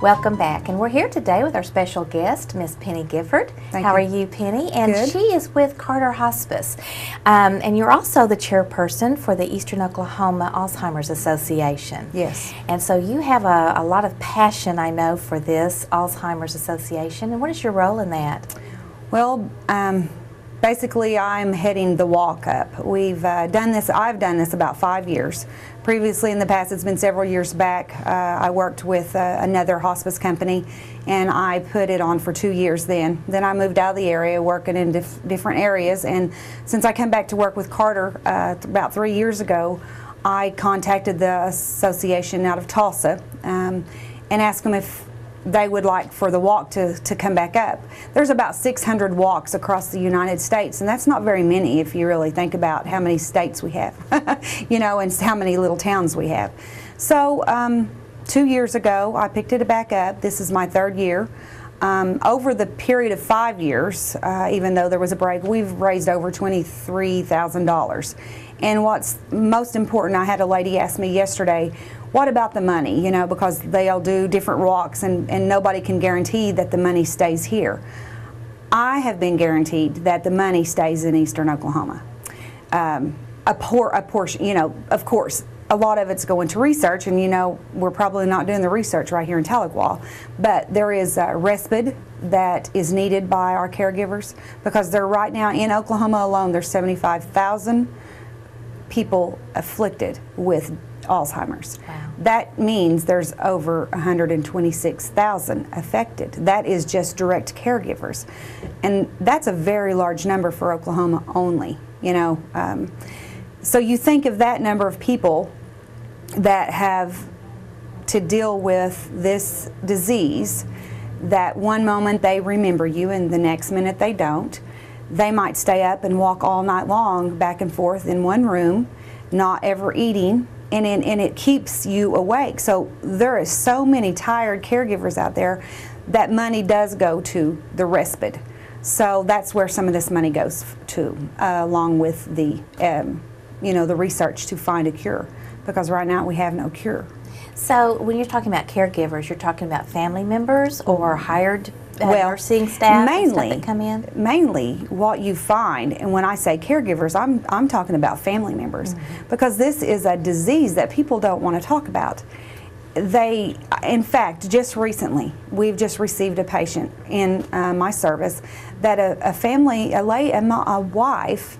Welcome back, and we're here today with our special guest, Miss Penny Gifford. How are you, Penny? And Good. She is with Carter Hospice, and you're also the chairperson for the Eastern Oklahoma Alzheimer's Association. Yes. And so you have a lot of passion, I know, for this Alzheimer's Association. And what is your role in that? Well, basically, I'm heading the walk up. We've done this. I've done this about 5 years. Previously, in the past, it's been several years back. I worked with another hospice company, and I put it on for 2 years. Then I moved out of the area, working in different areas. And since I came back to work with Carter about 3 years ago, I contacted the association out of Tulsa and asked them if they would like for the walk to come back up. There's about 600 walks across the United States, and that's not very many if you really think about how many states we have, you know, and how many little towns we have. So 2 years ago, I picked it back up. This is my third year. Over the period of 5 years, even though there was a break, we've raised over $23,000. And what's most important, I had a lady ask me yesterday, what about the money? You know, because they'll do different walks, and nobody can guarantee that the money stays here. I have been guaranteed that the money stays in Eastern Oklahoma. A portion, you know, of course, a lot of it's going to research, and you know, we're probably not doing the research right here in Tahlequah, but there is respite that is needed by our caregivers, because they're right now in Oklahoma alone, there's 75,000 people afflicted with Alzheimer's. Wow. That means there's over 126,000 affected. That is just direct caregivers, and that's a very large number for Oklahoma only. You know, so you think of that number of people that have to deal with this disease, that one moment they remember you and the next minute they don't. They might stay up and walk all night long back and forth in one room, not ever eating, and it keeps you awake. So there is so many tired caregivers out there that money does go to the respite. So that's where some of this money goes to, along with the you know, the research to find a cure, because right now we have no cure. So when you're talking about caregivers, you're talking about family members or hired nursing staff that come in? Mainly what you find, and when I say caregivers, I'm talking about family members, because this is a disease that people don't want to talk about. In fact, just recently, we've just received a patient in my service that a wife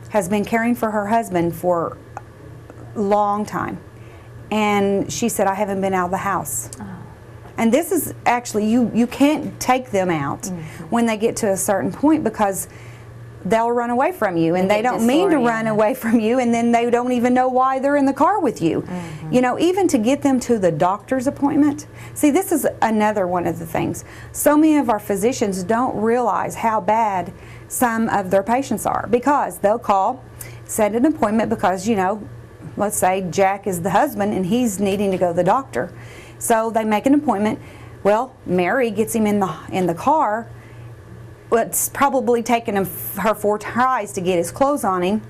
has been caring for her husband for a long time, and she said, I haven't been out of the house. Oh. And this is actually, you can't take them out when they get to a certain point, because they'll run away from you, and they don't mean to run away from you, and then they don't even know why they're in the car with you. You know, even to get them to the doctor's appointment. See, this is another one of the things. So many of our physicians don't realize how bad some of their patients are, because they'll call, set an appointment, because, you know, let's say Jack is the husband and he's needing to go to the doctor. So they make an appointment. Well, Mary gets him in the car. It's probably taken her 4 tries to get his clothes on him,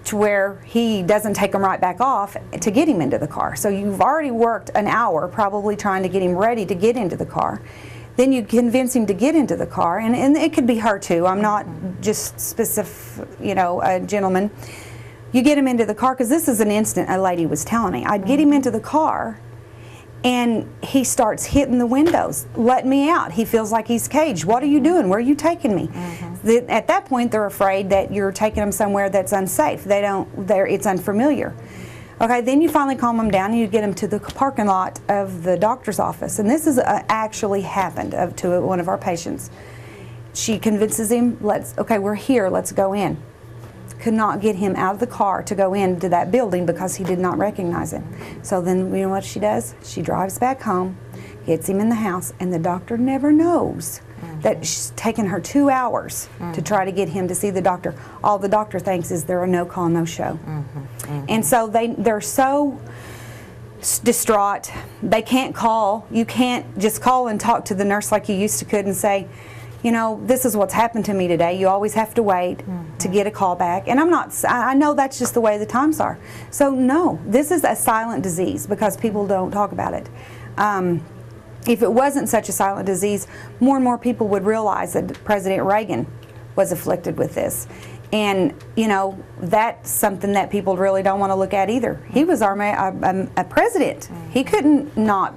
to where he doesn't take them right back off to get him into the car. So you've already worked an hour probably trying to get him ready to get into the car. Then you convince him to get into the car, and it could be her too. I'm not just specific, you know, a gentleman. You get him into the car, because this is an instant a lady was telling me. I'd get him into the car, and he starts hitting the windows, let me out. He feels like he's caged. What are you doing? Where are you taking me? At that point, they're afraid that you're taking them somewhere that's unsafe. It's unfamiliar. Okay, then you finally calm them down, and you get them to the parking lot of the doctor's office. And this is actually happened to one of our patients. She convinces him, okay, we're here, let's go in. Could not get him out of the car to go into that building because he did not recognize him. So then, you know what she does? She drives back home, gets him in the house, and the doctor never knows that it's taken her 2 hours to try to get him to see the doctor. All the doctor thinks is they're a no call, no show. And so they're so distraught. They can't call. You can't just call and talk to the nurse like you used to could and say, this is what's happened to me today. You always have to wait to get a call back. And I know that's just the way the times are. So no, this is a silent disease because people don't talk about it. If it wasn't such a silent disease, more and more people would realize that President Reagan was afflicted with this. And, that's something that people really don't want to look at either. He was our a president. He couldn't not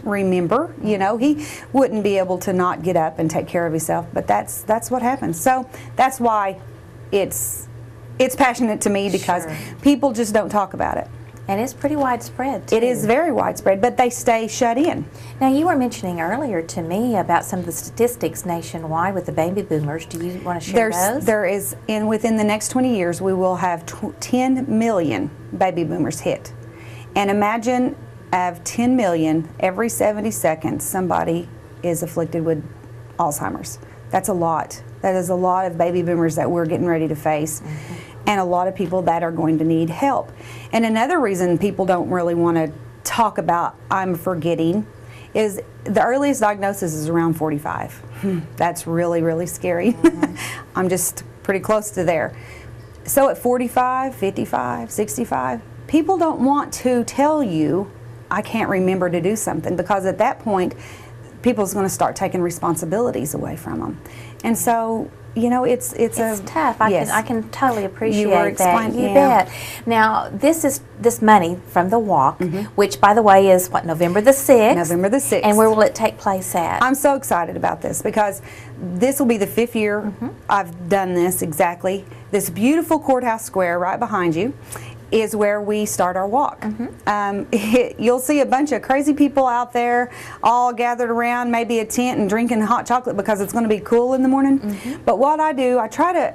remember, he wouldn't be able to not get up and take care of himself, but that's what happens. So that's why it's passionate to me, because people just don't talk about it. And it's pretty widespread, too. It is very widespread, but they stay shut in. Now, you were mentioning earlier to me about some of the statistics nationwide with the baby boomers. Do you want to share those? There is, within the next 20 years, we will have 10 million baby boomers hit. And imagine, of 10 million, every 70 seconds, somebody is afflicted with Alzheimer's. That's a lot. That is a lot of baby boomers that we're getting ready to face. And a lot of people that are going to need help. And another reason people don't really want to talk about I'm forgetting is the earliest diagnosis is around 45. That's really, really scary. I'm just pretty close to there. So at 45, 55, 65, people don't want to tell you I can't remember to do something, because at that point people's going to start taking responsibilities away from them. And so it's tough. I can totally appreciate that. You bet. Now, this money from the walk, which, by the way, is November the 6th. November the 6th. And where will it take place at? I'm so excited about this because this will be the 5th year I've done this exactly. This beautiful courthouse square right behind you is where we start our walk. You'll see a bunch of crazy people out there all gathered around maybe a tent and drinking hot chocolate because it's going to be cool in the morning. But what I do, I try to,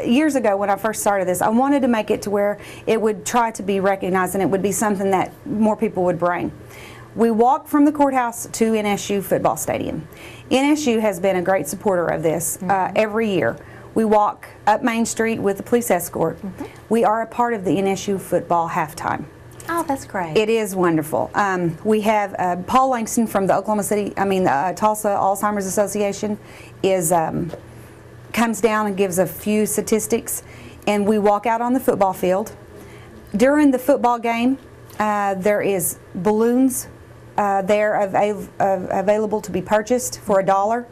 years ago when I first started this, I wanted to make it to where it would try to be recognized and it would be something that more people would bring. We walk from the courthouse to NSU football stadium. NSU has been a great supporter of this every year. We walk up Main Street with the police escort. We are a part of the NSU football halftime. Oh, that's great. It is wonderful. We have Paul Langston from the Tulsa Alzheimer's Association comes down and gives a few statistics, and we walk out on the football field. During the football game, there is balloons there available to be purchased for $1.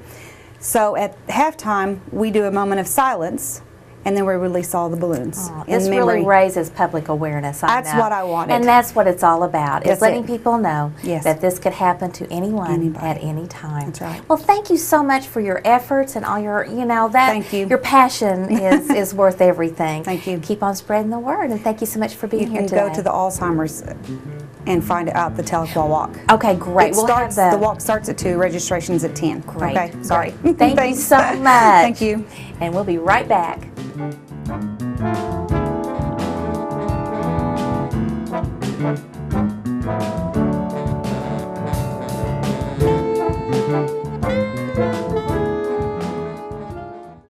So at halftime, we do a moment of silence, and then we release all the balloons. This really raises public awareness. That's what I wanted. And that's what it's all about, is letting people know Yes. that this could happen to anyone at any time. That's right. Well, thank you so much for your efforts and all your, Thank you. your passion is worth everything. Thank you. Keep on spreading the word, and thank you so much for being here You today. can go to the Alzheimer's and find out the Tahlequah Walk. Okay, great. The walk starts at 2, registration's at 10. Great. Okay, sorry. Thank you so much. Thank you. And we'll be right back. Thank you.